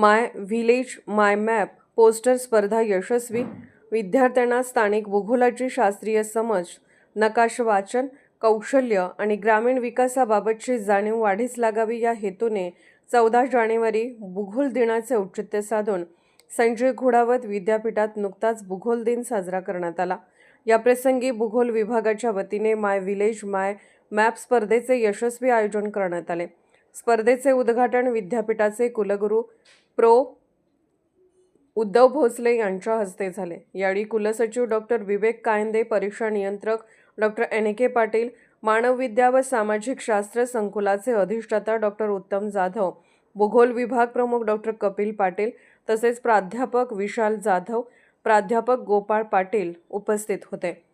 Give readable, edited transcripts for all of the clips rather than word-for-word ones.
माय village माय map poster स्पर्धा यशस्वी. विद्यार्थ्यांना स्थानिक भूगोलाची शास्त्रीय समज, नकाशा वाचन कौशल्य आणि ग्रामीण विकासाबाबतची जाणीव वाढीस लागावी या हेतूने 14 जानेवारी भूगोल दिनाचे औचित्य साधून संजय घोडावत विद्यापीठात नुकताच भूगोल दिन साजरा करण्यात आला. याप्रसंगी भूगोल विभागाच्या वतीने माय व्हिलेज माय मॅप स्पर्धेचे यशस्वी आयोजन करण्यात आले. स्पर्धेचे उद्घाटन विद्यापीठाचे कुलगुरू प्रो. उद्धव भोसले यांच्या हस्ते झाले. यावेळी कुलसचिव डॉक्टर विवेक कायंदे, परीक्षा नियंत्रक डॉक्टर NK पाटील, मानवविद्या व सामाजिक शास्त्र संकुलाचे अधिष्ठाता डॉक्टर उत्तम जाधव, भूगोल विभाग प्रमुख डॉक्टर कपिल पाटील तसेच प्राध्यापक विशाल जाधव, प्राध्यापक गोपाळ पाटील उपस्थित होते.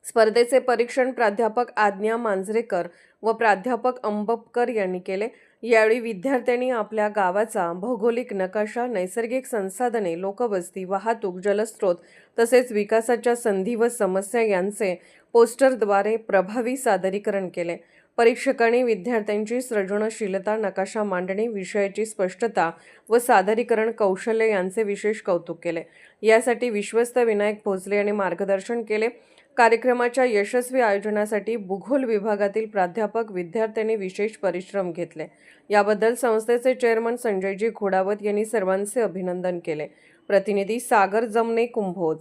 स्पर्धेचे परीक्षण प्राध्यापक आज्ञा मांजरेकर व प्राध्यापक अंबपकर यांनी केले. यावेळी विद्यार्थ्यांनी आपल्या गावाचा भौगोलिक नकाशा, नैसर्गिक संसाधने, लोकवस्ती, वाहतूक, जलस्रोत तसेच विकासाच्या संधी व समस्या यांचे पोस्टरद्वारे प्रभावी सादरीकरण केले. परीक्षकांनी विद्यार्थ्यांची सृजनशीलता, नकाशा मांडणी, विषयाची स्पष्टता व सादरीकरण कौशल्य यांचे विशेष कौतुक केले. यासाठी विश्वस्त विनायक भोसले यांनी मार्गदर्शन केले. कार्यक्रमाच्या यशस्वी आयोजनासाठी भूगोल विभागातील प्राध्यापक, विद्यार्थ्यांनी विशेष परिश्रम घेतले. याबद्दल संस्थेचे चेअरमन संजयजी घोडावत यांनी सर्वांचे अभिनंदन केले. प्रतिनिधी सागर जमने, कुंभोज.